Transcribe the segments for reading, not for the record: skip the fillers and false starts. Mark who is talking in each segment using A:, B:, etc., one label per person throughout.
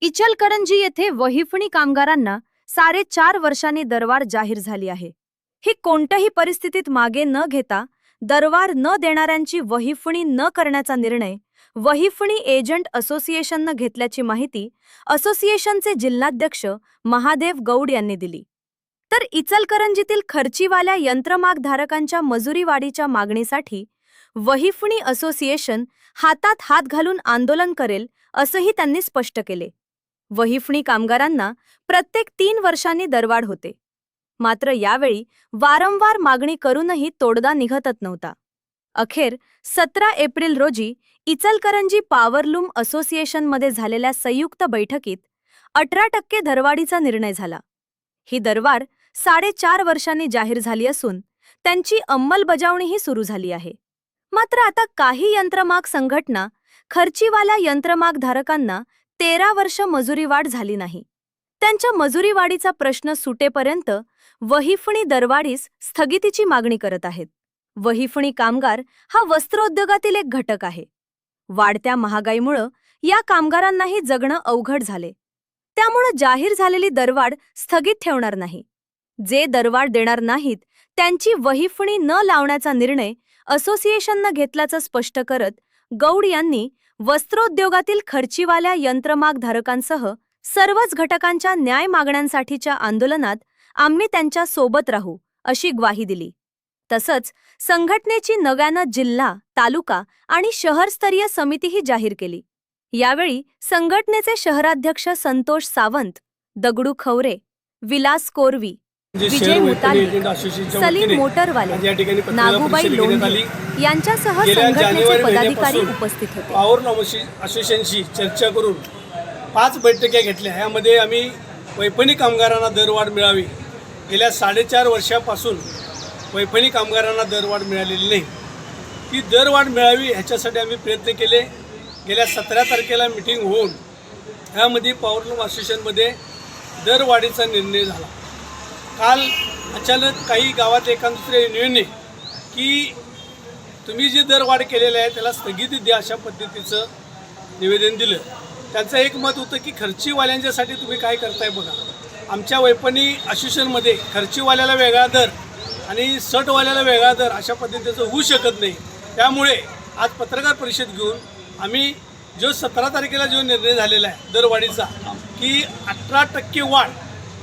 A: इचलकरंजी येथे वहिफणी कामगारांना 4.5 वर्षांनी दरवाढ जाहीर झाली आहे। ही कोणत्याही परिस्थितीत मागे न घेता दरवाढ न देणाऱ्यांची वहिफणी न करण्याचा निर्णय वहिफणी एजंट असोसिएशनने घेतल्याची माहिती असोसिएशनचे जिल्हाध्यक्ष महादेव गौड यांनी दिली। तर इचलकरंजीतील खर्चीवाल्या यंत्रमागधारकांच्या मजुरी वाढीच्या मागणीसाठी वहिफणी असोसिएशन हातात हात घालून आंदोलन करेल असंही त्यांनी स्पष्ट केले। वहिफणी कामगारांना प्रत्येक 3 वर्षांनी दरवाढ होते, मात्र यावेळी वारंवार मागणी करूनही तोडगा निघतच नव्हता। अखेर 17 एप्रिल रोजी इचलकरंजी पॉवरलूम असोसिएशनमध्ये झालेल्या संयुक्त बैठकीत 18% दरवाढीचा निर्णय झाला। ही दरवाढ 4.5 वर्षांनी जाहीर झाली असून त्यांची अंमलबजावणीही सुरू झाली आहे। मात्र आता काही यंत्रमाग संघटना खर्चीवाल्या यंत्रमागधारकांना 13 वर्ष मजुरी वाढ झाली नाही, त्यांच्या मजुरी वाढीचा प्रश्न सुटेपर्यंत वहिफणी दरवाढीस स्थगितीची मागणी करत आहेत। वहिफणी कामगार हा वस्त्रोद्योगातील एक घटक आहे। वाढत्या महागाईमुळे या कामगारांनाही जगणं अवघड झाले, त्यामुळे जाहीर झालेली दरवाढ स्थगित ठेवणार नाही। जे दरवाढ देणार नाहीत त्यांची वहिफणी न लावण्याचा निर्णय असोसिएशनने घेतल्याचं स्पष्ट करत गौड यांनी वस्त्रोद्योगातील खर्चीवाल्या यंत्रमागधारकांसह सर्वच घटकांच्या न्याय मागण्यांसाठीच्या आंदोलनात आम्ही त्यांच्या सोबत राहू अशी ग्वाही दिली। तसंच संघटनेची नव्यानं जिल्हा, तालुका आणि शहरस्तरीय समितीही जाहीर केली। यावेळी संघटनेचे शहराध्यक्ष संतोष सावंत, दगडू खवरे, विलास कोरवी, विजय मुताली, सलीम मोटरवाले, नागूबाई लोंढे यांच्यासह संघटनेचे पदाधिकारी उपस्थित होते।
B: पॉवरलूम असोसिएशनशी चर्चा करून 5 बैठका घेतल्या। यामध्ये आम्ही वैफणी कामगारांना दरवाढ मिळावी, गेल्या 4.5 वर्षापासून वैफणी कामगारांना दरवाढ मिळालेली नाही, ती दरवाढ मिळावी ह्याच्यासाठी आम्ही प्रयत्न केले। गेल्या 17 तारखेला मीटिंग होऊन यामध्ये पॉवरलूम असोसिएशनमध्ये दरवाढीचा निर्णय झाला। काल अचानक काही गावात एका दुसऱ्या युनियनने की तुम्ही जे दरवाढ केलेले आहे त्याला स्थगिती द्या अशा पद्धतीचं निवेदन दिलं। त्यांचं एक मत होतं की खर्चीवाल्यांच्यासाठी तुम्ही काय करताय बघा। आमच्या वैफणी असोसिएशनमध्ये खर्चीवाल्याला वेगळा दर आणि सटवाल्याला वेगळा दर अशा पद्धतीचं होऊ शकत नाही। त्यामुळे आज पत्रकार परिषद घेऊन आम्ही जो 17 तारखेला जो निर्णय झालेला आहे दरवाढीचा की 18% वाढ,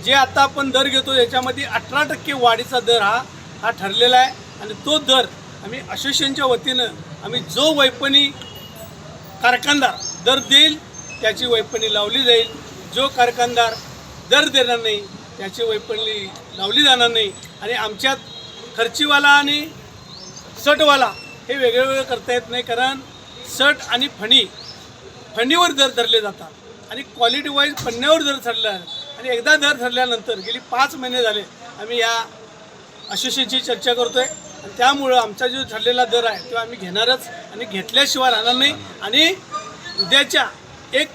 B: जे आता आपण दर घेतो याच्यामध्ये 18% वाढीचा दर हा ठरलेला आहे। आणि तो दर आम्ही असोसिएशनच्या वतीनं आम्ही जो वैफणी कारखानदार दर देईल त्याची वैफणी लावली जाईल, जो कारखानदार दर देणार नाही त्याची वैफणी लावली जाणार नाही। आणि आमच्यात खर्चीवाला आणि सटवाला हे वेगवेगळं करता येत नाही, कारण सट आणि फणीवर दर धरले जातात आणि क्वालिटी वाईज फण्यावर दर ठरला आहे। आणि एकदा दर ठरल्यानंतर गेली 5 महिने झाले आम्ही या असोसिएशनची चर्चा करतोय आणि त्यामुळं आमचा जो ठरलेला दर आहे तो आम्ही घेणारच आणि घेतल्याशिवाय राहणार नाही। आणि उद्याच्या 1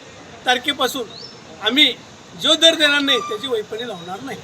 B: तारखेपासून आम्ही जो दर देणार नाही त्याची वैफणी लावणार नाही।